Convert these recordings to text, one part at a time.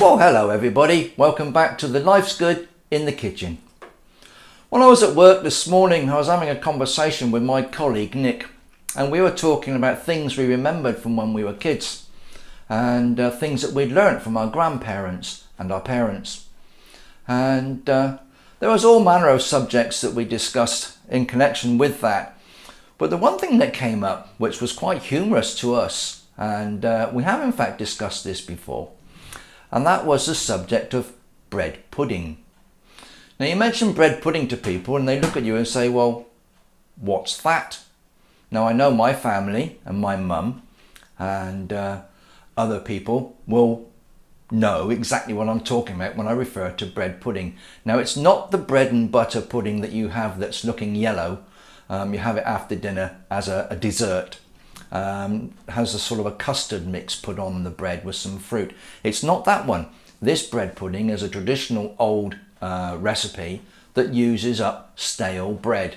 Well, hello everybody, welcome back to the Life's Good in the Kitchen. When I was at work this morning, I was having a conversation with my colleague Nick, and we were talking about things we remembered from when we were kids and things that we'd learnt from our grandparents and our parents. And there was all manner of subjects that we discussed in connection with that. But the one thing that came up, which was quite humorous to us, and we have in fact discussed this before, and that was the subject of bread pudding. Now you mention bread pudding to people and they look at you and say, well, what's that? Now I know my family and my mum and other people will know exactly what I'm talking about when I refer to bread pudding. Now it's not the bread and butter pudding that you have that's looking yellow. You have it after dinner as a dessert. Has a sort of a custard mix put on the bread with some fruit. It's not that one. This bread pudding is a traditional old recipe that uses up stale bread.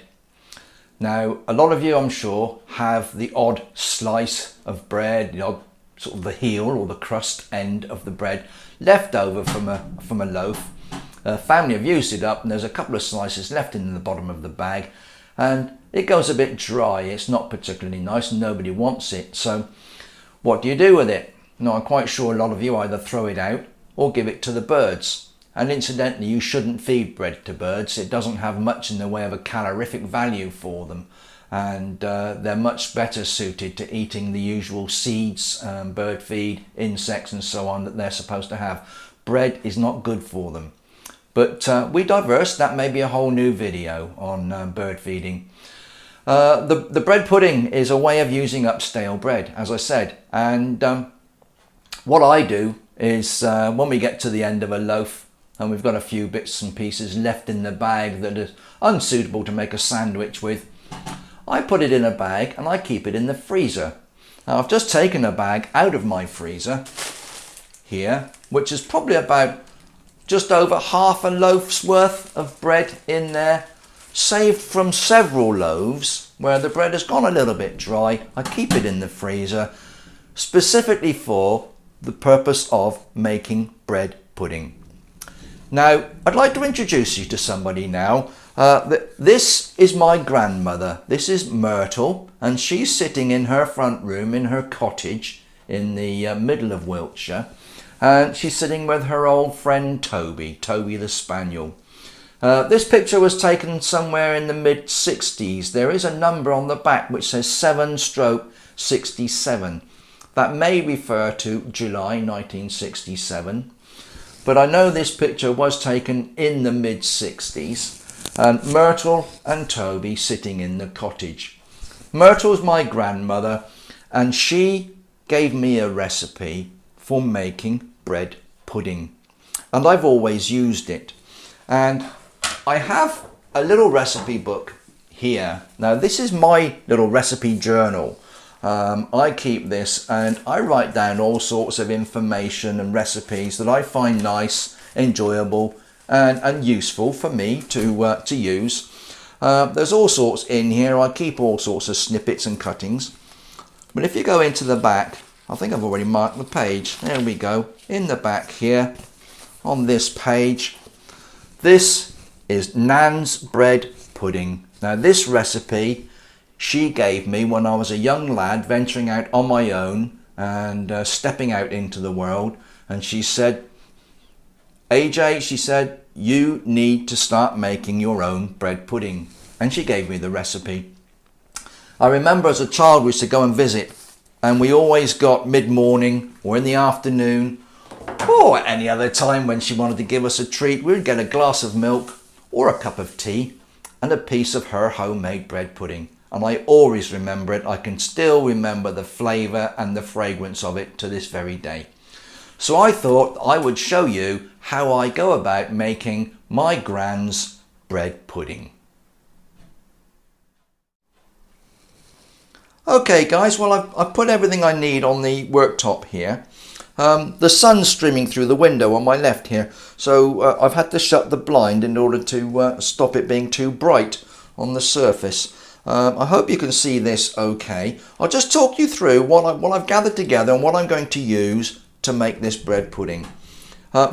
Now a lot of you, I'm sure, have the odd slice of bread, the odd sort of the heel or the crust end of the bread left over from a loaf. Family have used it up and there's a couple of slices left in the bottom of the bag, and it goes a bit dry. It's not particularly nice and nobody wants it. So what do you do with it? Now I'm quite sure a lot of you either throw it out or give it to the birds. And incidentally, you shouldn't feed bread to birds. It doesn't have much in the way of a calorific value for them. And they're much better suited to eating the usual seeds, bird feed, insects and so on that they're supposed to have. Bread is not good for them. But we diverse. That may be a whole new video on bird feeding. The bread pudding is a way of using up stale bread, as I said. And what I do is when we get to the end of a loaf and we've got a few bits and pieces left in the bag that are unsuitable to make a sandwich with, I put it in a bag and I keep it in the freezer. Now I've just taken a bag out of my freezer here, which is probably about just over half a loaf's worth of bread in there, saved from several loaves where the bread has gone a little bit dry. I keep it in the freezer specifically for the purpose of making bread pudding. Now I'd like to introduce you to somebody now. This is my grandmother. This is Myrtle, and she's sitting in her front room in her cottage in the middle of Wiltshire. And she's sitting with her old friend Toby the Spaniel. This picture was taken somewhere in the mid-60s. There is a number on the back which says 7/67. That may refer to July 1967. But I know this picture was taken in the mid-60s. And Myrtle and Toby sitting in the cottage. Myrtle's my grandmother, and she gave me a recipe for making bread pudding, and I've always used it. And I have a little recipe book here. Now this is my little recipe journal. I keep this and I write down all sorts of information and recipes that I find nice, enjoyable and useful for me to use. There's all sorts in here. I keep all sorts of snippets and cuttings. But if you go into the back, I think I've already marked the page. There we go. In the back here, on this page, this is Nan's bread pudding. Now this recipe she gave me when I was a young lad venturing out on my own and stepping out into the world. And she said, AJ, she said, you need to start making your own bread pudding. And she gave me the recipe. I remember as a child we used to go and visit, and we always got mid-morning or in the afternoon or at any other time when she wanted to give us a treat, we would get a glass of milk or a cup of tea and a piece of her homemade bread pudding. And I always remember it. I can still remember the flavour and the fragrance of it to this very day. So I thought I would show you how I go about making my Gran's bread pudding. Okay guys, well I've put everything I need on the worktop here. The sun's streaming through the window on my left here, so I've had to shut the blind in order to stop it being too bright on the surface. I hope you can see this okay. I'll just talk you through what I've gathered together and what I'm going to use to make this bread pudding.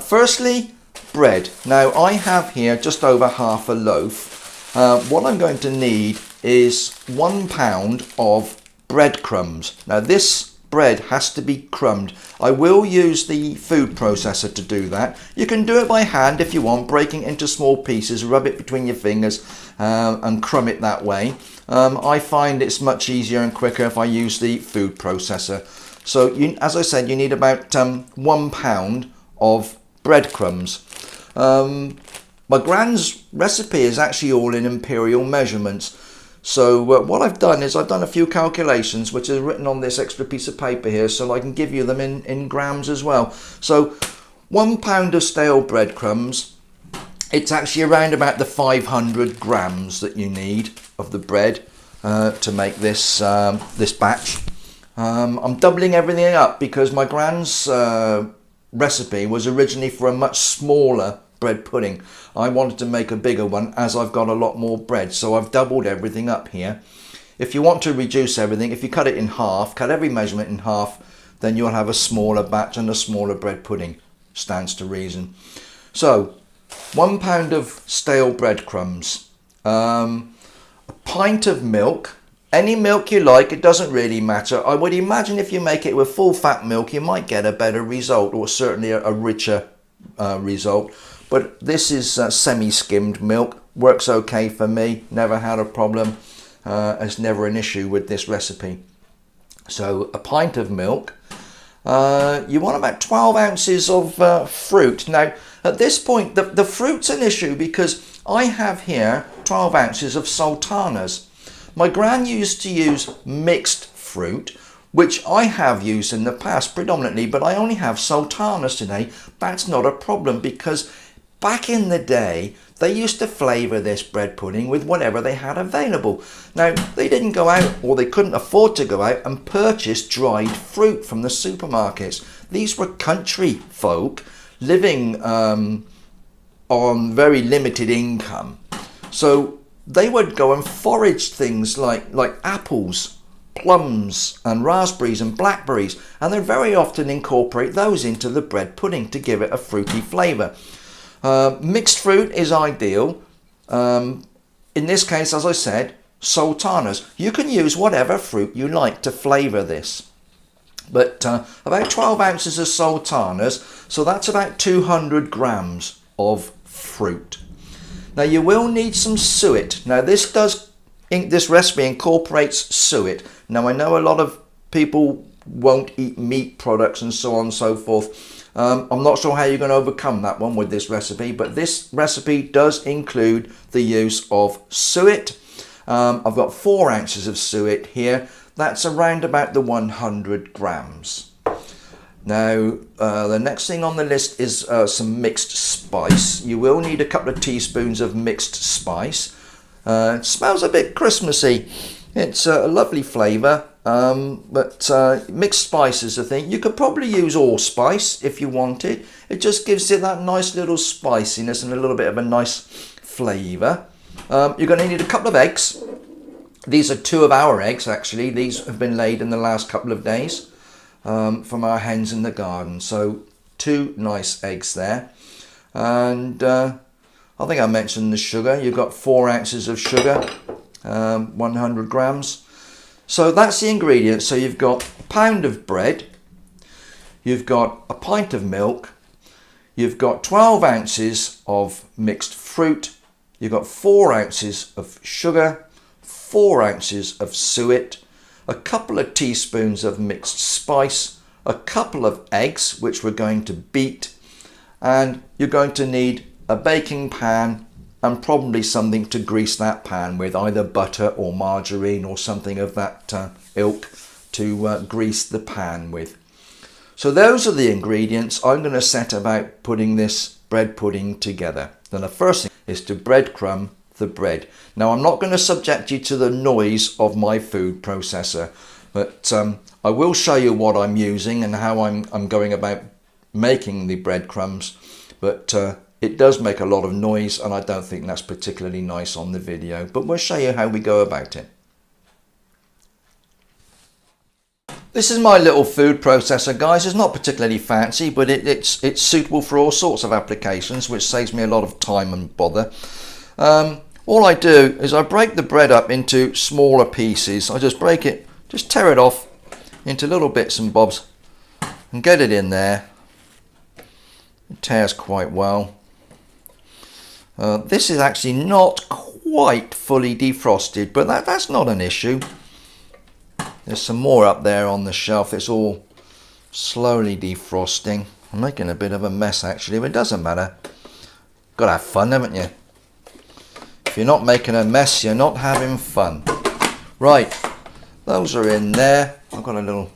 Firstly, bread. Now I have here just over half a loaf. What I'm going to need is 1 pound of breadcrumbs. Now this bread has to be crumbed. I will use the food processor to do that. You can do it by hand if you want, breaking it into small pieces, rub it between your fingers and crumb it that way. I find it's much easier and quicker if I use the food processor. So as I said, you need about 1 pound of breadcrumbs. My Gran's recipe is actually all in imperial measurements. So what I've done is I've done a few calculations which are written on this extra piece of paper here, so I can give you them in grams as well. So 1 pound of stale breadcrumbs, it's actually around about the 500 grams that you need of the bread to make this this batch. I'm doubling everything up because my Gran's recipe was originally for a much smaller bread pudding. I wanted to make a bigger one as I've got a lot more bread, so I've doubled everything up here. If you want to reduce everything, if you cut it in half, cut every measurement in half, then you'll have a smaller batch and a smaller bread pudding. Stands to reason. So 1 pound of stale breadcrumbs, a pint of milk, any milk you like, it doesn't really matter. I would imagine if you make it with full fat milk you might get a better result, or certainly a richer result. But this is semi-skimmed milk, works okay for me, never had a problem, it's never an issue with this recipe. So a pint of milk, you want about 12 ounces of fruit. Now at this point the fruit's an issue because I have here 12 ounces of sultanas. My Gran used to use mixed fruit, which I have used in the past predominantly, but I only have sultanas today. That's not a problem because back in the day, they used to flavour this bread pudding with whatever they had available. Now, they didn't go out, or they couldn't afford to go out and purchase dried fruit from the supermarkets. These were country folk living on very limited income. So they would go and forage things like apples, plums and raspberries and blackberries, and they very often incorporate those into the bread pudding to give it a fruity flavour. Mixed fruit is ideal. In this case, as I said, sultanas. You can use whatever fruit you like to flavour this. But about 12 ounces of sultanas, so that's about 200 grams of fruit. Now you will need some suet. Now this recipe incorporates suet. Now I know a lot of people won't eat meat products and so on and so forth. I'm not sure how you're going to overcome that one with this recipe, but this recipe does include the use of suet. I've got 4 ounces of suet here. That's around about the 100 grams. Now the next thing on the list is some mixed spice. You will need a couple of teaspoons of mixed spice. It smells a bit Christmassy. It's a lovely flavour, but mixed spice is the thing. You could probably use allspice if you wanted. It just gives it that nice little spiciness and a little bit of a nice flavour. You're going to need a couple of eggs. These are 2 of our eggs actually. These have been laid in the last couple of days from our hens in the garden. So 2 nice eggs there. And I think I mentioned the sugar. You've got 4 ounces of sugar. 100 grams. So that's the ingredients. So you've got a pound of bread, you've got a pint of milk, you've got 12 ounces of mixed fruit, you've got 4 ounces of sugar, 4 ounces of suet, a couple of teaspoons of mixed spice, a couple of eggs which we're going to beat, and you're going to need a baking pan and probably something to grease that pan with, either butter or margarine or something of that ilk to grease the pan with. So those are the ingredients. I'm going to set about putting this bread pudding together. Then the first thing is to breadcrumb the bread. Now I'm not going to subject you to the noise of my food processor, but I will show you what I'm using and how I'm going about making the breadcrumbs. But it does make a lot of noise and I don't think that's particularly nice on the video, but we'll show you how we go about it. This is my little food processor, guys. It's not particularly fancy, but it's suitable for all sorts of applications, which saves me a lot of time and bother. All I do is I break the bread up into smaller pieces. I just break it, just tear it off into little bits and bobs and get it in there. It tears quite well. This is actually not quite fully defrosted, but that's not an issue. There's some more up there on the shelf. It's all slowly defrosting. I'm making a bit of a mess actually, but it doesn't matter. Got to have fun, haven't you? If you're not making a mess, you're not having fun. Right, those are in there. I've got a little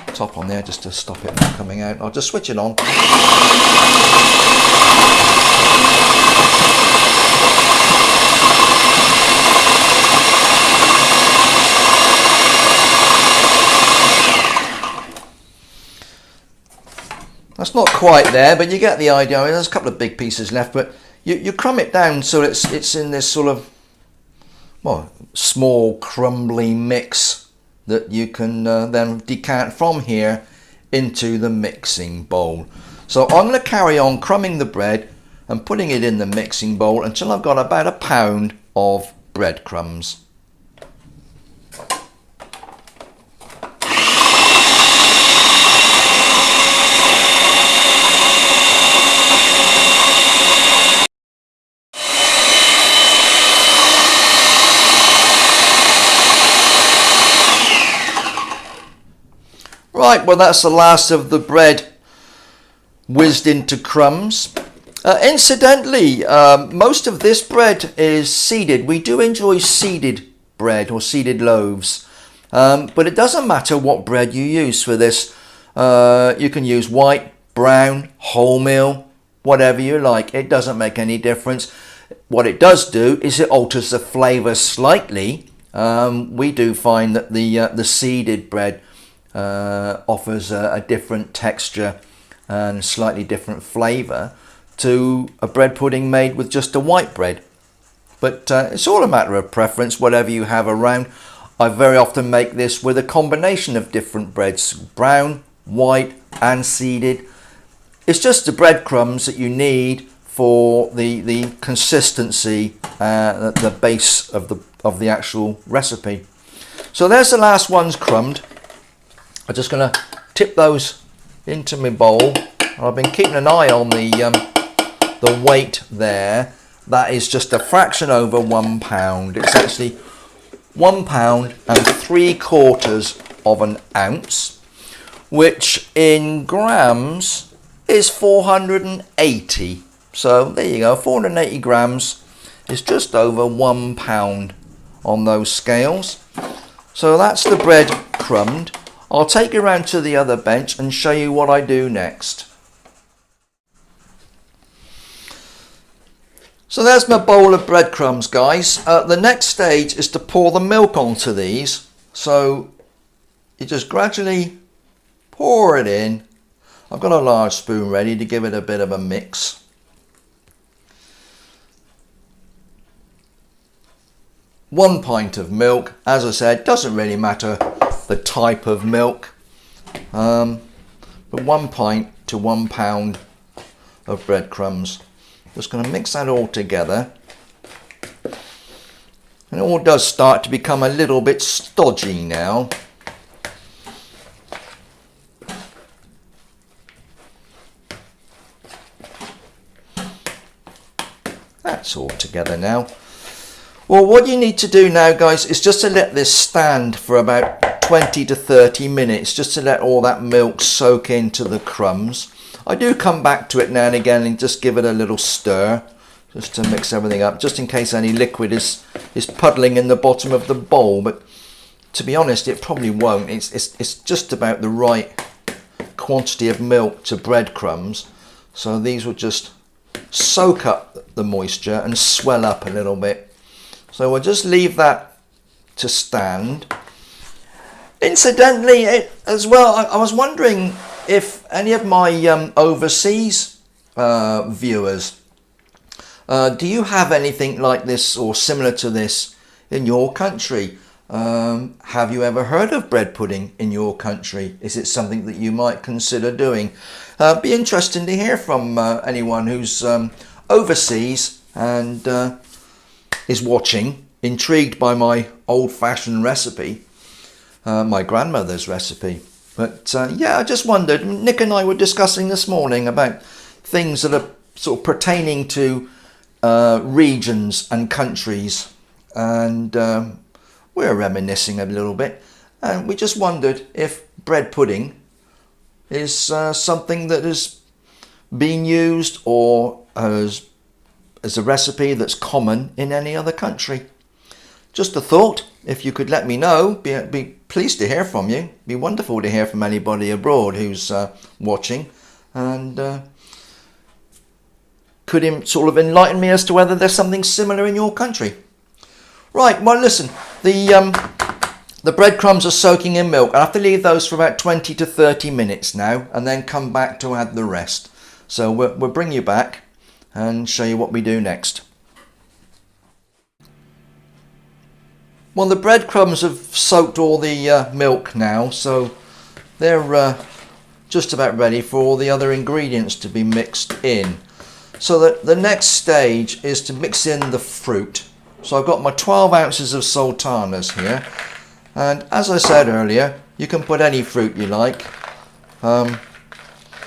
top on there just to stop it from coming out. I'll just switch it on. That's not quite there, but you get the idea. I mean, there's a couple of big pieces left, but you crumb it down so it's in this sort of, well, small crumbly mix that you can then decant from here into the mixing bowl. So I'm going to carry on crumbing the bread and putting it in the mixing bowl until I've got about a pound of breadcrumbs. Right, well that's the last of the bread whizzed into crumbs. Incidentally, most of this bread is seeded. We do enjoy seeded bread or seeded loaves, but it doesn't matter what bread you use for this. You can use white, brown, wholemeal, whatever you like. It doesn't make any difference. What it does do is it alters the flavour slightly. We do find that the seeded bread offers a different texture and slightly different flavour to a bread pudding made with just a white bread. But it's all a matter of preference, whatever you have around. I very often make this with a combination of different breads, brown, white and seeded. It's just the breadcrumbs that you need for the consistency, the base of the actual recipe. So there's the last ones crumbed. I'm just going to tip those into my bowl. I've been keeping an eye on the weight there. That is just a fraction over 1 pound. It's actually 1 pound and 3/4 of an ounce, which in grams is 480. So there you go, 480 grams is just over 1 pound on those scales. So that's the bread crumbed. I'll take you around to the other bench and show you what I do next. So there's my bowl of breadcrumbs, guys. The next stage is to pour the milk onto these. So you just gradually pour it in. I've got a large spoon ready to give it a bit of a mix. One pint of milk, as I said, doesn't really matter the type of milk, but 1 pint to 1 pound of breadcrumbs. Just going to mix that all together, and it all does start to become a little bit stodgy now. That's all together now. Well, what you need to do now, guys, is just to let this stand for about 20 to 30 minutes, just to let all that milk soak into the crumbs. I do come back to it now and again and just give it a little stir, just to mix everything up, just in case any liquid is puddling in the bottom of the bowl. But to be honest, it probably won't. It's just about the right quantity of milk to breadcrumbs. So these will just soak up the moisture and swell up a little bit. So we'll just leave that to stand. Incidentally, as well, I was wondering if any of my overseas viewers, do you have anything like this or similar to this in your country? Have you ever heard of bread pudding in your country? Is it something that you might consider doing? Be interesting to hear from anyone who's overseas and is watching, intrigued by my old-fashioned recipe, my grandmother's recipe. But yeah, I just wondered, Nick and I were discussing this morning about things that are sort of pertaining to regions and countries, and we're reminiscing a little bit, and we just wondered if bread pudding is something that has been used or as a recipe that's common in any other country. Just a thought. If you could let me know, be pleased to hear from you. Be wonderful to hear from anybody abroad who's watching, and could sort of enlighten me as to whether there's something similar in your country. Right, well listen, the breadcrumbs are soaking in milk. I have to leave those for about 20 to 30 minutes now, and then come back to add the rest. So we'll bring you back and show you what we do next. Well, the breadcrumbs have soaked all the milk now, so they're just about ready for all the other ingredients to be mixed in. So that the next stage is to mix in the fruit. So I've got my 12 ounces of sultanas here, and as I said earlier, you can put any fruit you like.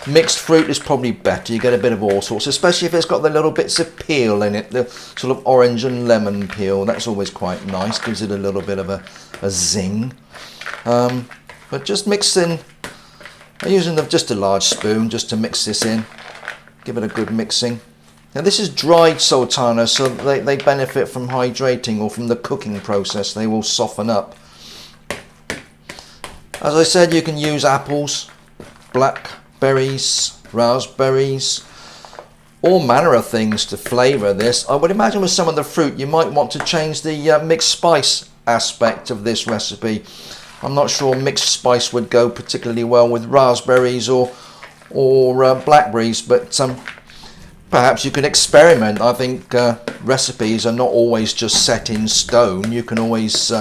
Mixed fruit is probably better. You get a bit of all sorts, especially if it's got the little bits of peel in it, the sort of orange and lemon peel. That's always quite nice, gives it a little bit of a zing. But just mix in, I'm using just a large spoon just to mix this in, give it a good mixing. Now this is dried sultana, so they benefit from hydrating, or from the cooking process. They will soften up. As I said, you can use apples, blackberries, raspberries, all manner of things to flavour this. I would imagine with some of the fruit you might want to change the mixed spice aspect of this recipe. I'm not sure mixed spice would go particularly well with raspberries or blackberries, but perhaps you can experiment. I think recipes are not always just set in stone. You can always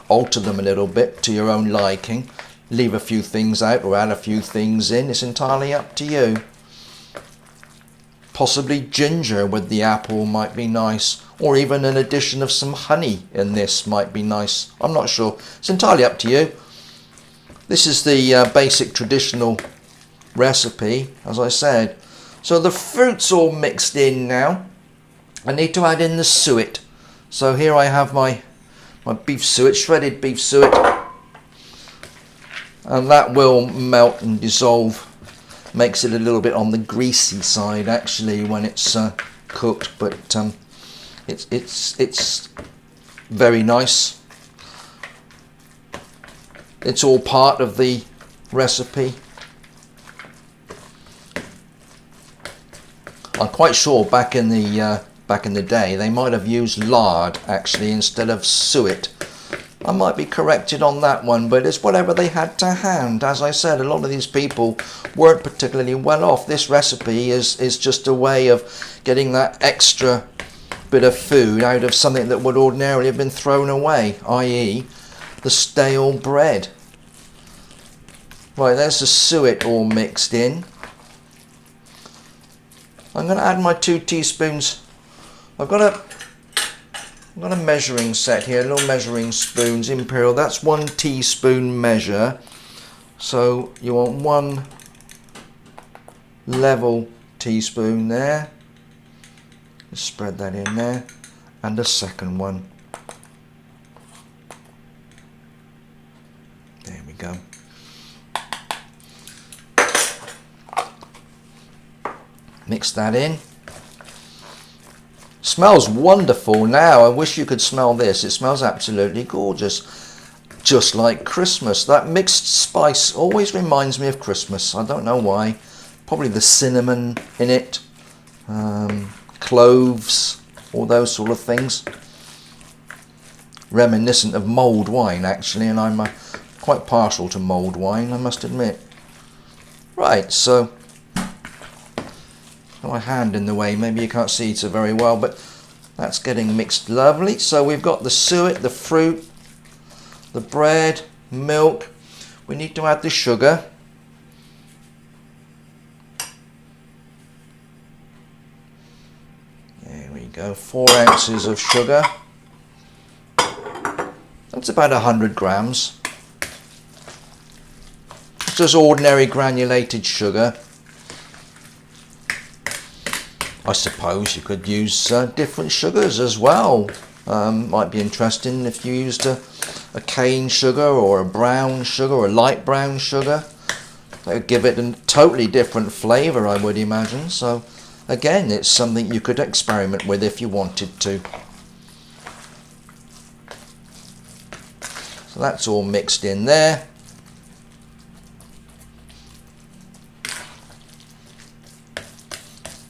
alter them a little bit to your own liking. Leave a few things out or add a few things in. It's entirely up to you. Possibly ginger with the apple might be nice, or even an addition of some honey in this might be nice. I'm not sure. It's entirely up to you. This is the basic traditional recipe, as I said. So the fruit's all mixed in now. I need to add in the suet. So here I have my beef suet, shredded beef suet, and that will melt and dissolve. Makes it a little bit on the greasy side actually when it's cooked, but it's very nice. It's all part of the recipe. I'm quite sure back in the day they might have used lard actually instead of suet. I might be corrected on that one, but it's whatever they had to hand. As I said, a lot of these people weren't particularly well off. This recipe is just a way of getting that extra bit of food out of something that would ordinarily have been thrown away, i.e. the stale bread. Right, there's the suet all mixed in. I'm going to add my 2 teaspoons. I've got a measuring set here, little measuring spoons, imperial. That's 1 teaspoon measure. So you want 1 level teaspoon there. Just spread that in there, and a second one. There we go. Mix that in. Smells wonderful now. I wish you could smell this. It smells absolutely gorgeous. Just like Christmas. That mixed spice always reminds me of Christmas. I don't know why. Probably the cinnamon in it. Cloves. All those sort of things. Reminiscent of mulled wine actually. And I'm quite partial to mulled wine, I must admit. Right, so my hand in the way, maybe you can't see it so very well, but that's getting mixed lovely. So we've got the suet, the fruit, the bread, milk. We need to add the sugar. There we go, 4 ounces of sugar. That's about 100 grams. It's just ordinary granulated sugar. I suppose you could use different sugars as well. Might be interesting if you used a cane sugar or a brown sugar or a light brown sugar. That would give it a totally different flavour, I would imagine. So again, it's something you could experiment with if you wanted to. So that's all mixed in there.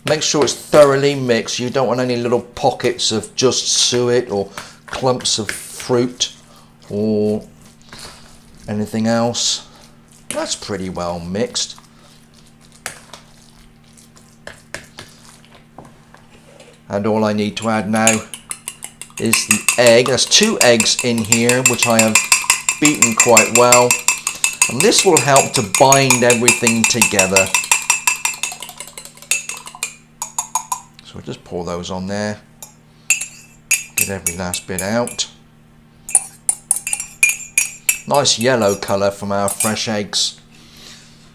Make sure it's thoroughly mixed. You don't want any little pockets of just suet or clumps of fruit or anything else. That's pretty well mixed. And all I need to add now is the egg. There's 2 eggs in here, which I have beaten quite well. And this will help to bind everything together. So we'll just pour those on there. Get every last bit out. Nice yellow colour from our fresh eggs.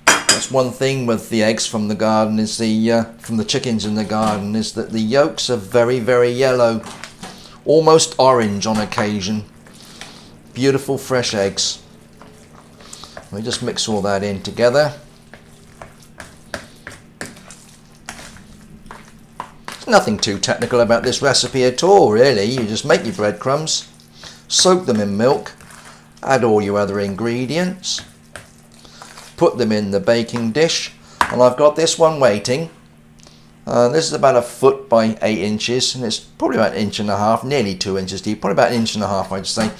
That's one thing with the eggs from the garden, is from the chickens in the garden, is that the yolks are very, very yellow, almost orange on occasion. Beautiful fresh eggs. We just mix all that in together. There's nothing too technical about this recipe at all, really. You just make your breadcrumbs, soak them in milk, add all your other ingredients, put them in the baking dish, and I've got this one waiting. This is about 1 foot by 8 inches, and it's probably about 1.5 inches, nearly 2 inches deep, probably about 1.5 inches, I'd say.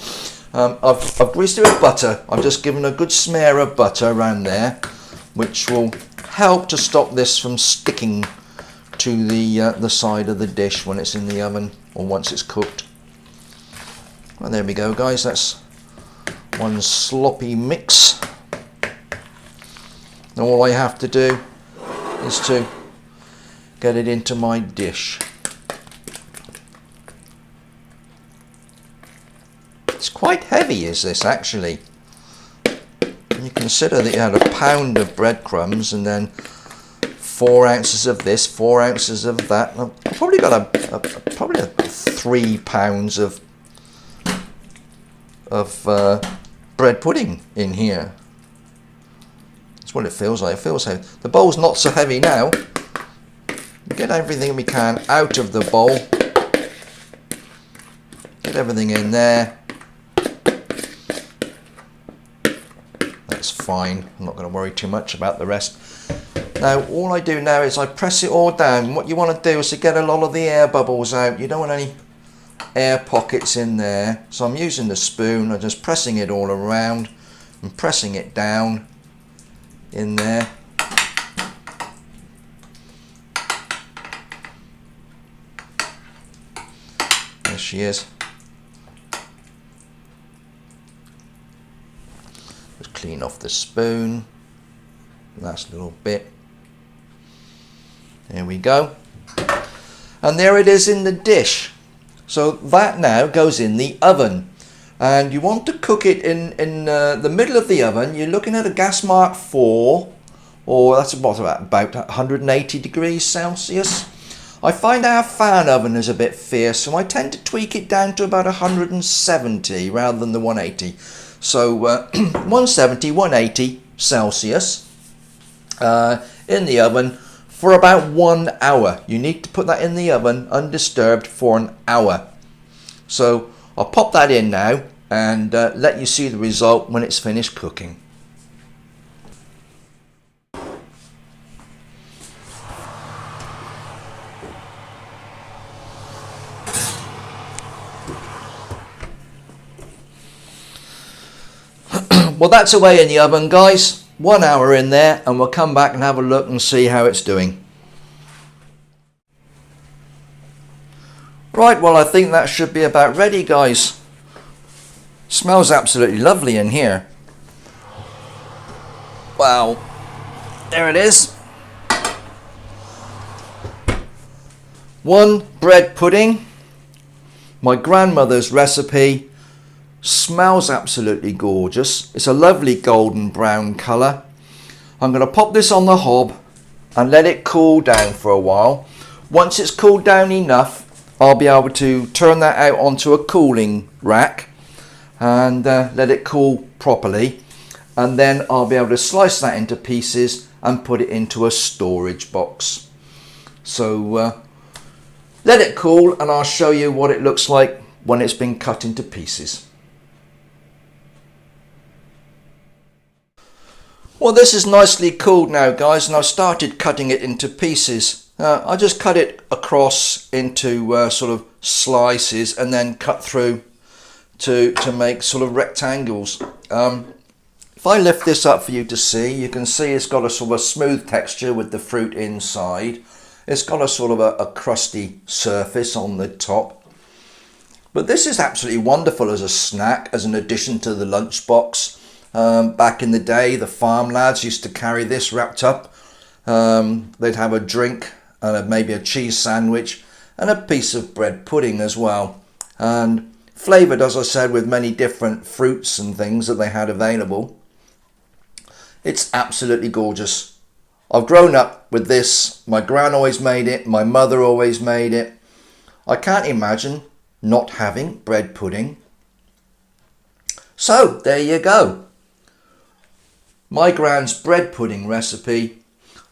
I've greased it with butter. I've just given a good smear of butter around there, which will help to stop this from sticking to the side of the dish when it's in the oven or once it's cooked. Well, there we go, guys. That's one sloppy mix. And all I have to do is to get it into my dish. It's quite heavy, is this, actually? When you consider that you had 1 pound of breadcrumbs and then 4 ounces of this, 4 ounces of that. I've probably got probably 3 pounds of bread pudding in here. That's what it feels like. It feels heavy. The bowl's not so heavy now. We get everything we can out of the bowl. Get everything in there. That's fine. I'm not going to worry too much about the rest. Now, all I do now is I press it all down. What you want to do is to get a lot of the air bubbles out. You don't want any air pockets in there. So I'm using the spoon. I'm just pressing it all around and pressing it down in there. There she is. Just clean off the spoon. Last little bit. There we go. And there it is in the dish. So that now goes in the oven. And you want to cook it in the middle of the oven. You're looking at a gas mark 4, or that's about 180 degrees Celsius. I find our fan oven is a bit fierce, so I tend to tweak it down to about 170 rather than the 180. So 170, 180 Celsius in the oven for about 1 hour. You need to put that in the oven undisturbed for an hour. So I'll pop that in now and let you see the result when it's finished cooking. Well, that's away in the oven, guys. 1 hour in there, and we'll come back and have a look and see how it's doing. Right, well, I think that should be about ready, guys. Smells absolutely lovely in here. Wow, there it is. One bread pudding, my grandmother's recipe. Smells absolutely gorgeous. It's a lovely golden brown colour. I'm going to pop this on the hob and let it cool down for a while. Once it's cooled down enough, I'll be able to turn that out onto a cooling rack and let it cool properly, and then I'll be able to slice that into pieces and put it into a storage box. So let it cool and I'll show you what it looks like when it's been cut into pieces. Well, this is nicely cooled now, guys, and I've started cutting it into pieces. I just cut it across into sort of slices and then cut through to make sort of rectangles. If I lift this up for you to see, you can see it's got a sort of a smooth texture with the fruit inside. It's got a sort of a crusty surface on the top. But this is absolutely wonderful as a snack, as an addition to the lunchbox. Back in the day, the farm lads used to carry this wrapped up. They'd have a drink and maybe a cheese sandwich and a piece of bread pudding as well. And flavoured, as I said, with many different fruits and things that they had available. It's absolutely gorgeous. I've grown up with this. My gran always made it. My mother always made it. I can't imagine not having bread pudding. So there you go. My gran's bread pudding recipe.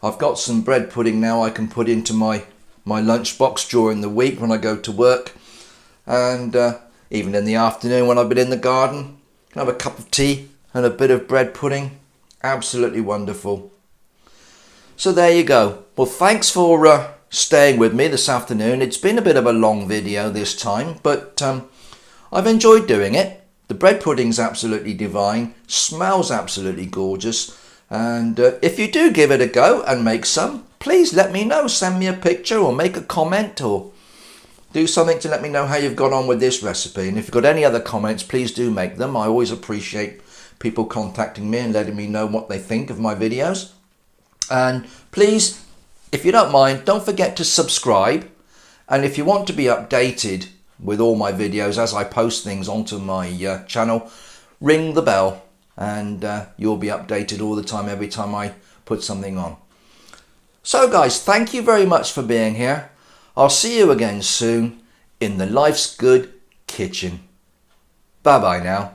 I've got some bread pudding now I can put into my lunchbox during the week when I go to work. And even in the afternoon when I've been in the garden, I can have a cup of tea and a bit of bread pudding. Absolutely wonderful. So there you go. Well, thanks for staying with me this afternoon. It's been a bit of a long video this time, but I've enjoyed doing it. The bread pudding's absolutely divine, smells absolutely gorgeous, and if you do give it a go and make some, please let me know. Send me a picture or make a comment or do something to let me know how you've got on with this recipe. And if you've got any other comments, please do make them. I always appreciate people contacting me and letting me know what they think of my videos. And please, if you don't mind, don't forget to subscribe. And if you want to be updated with all my videos as I post things onto my channel, ring the bell and you'll be updated all the time every time I put something on. So guys, thank you very much for being here. I'll see you again soon in the Life's Good kitchen. Bye bye now.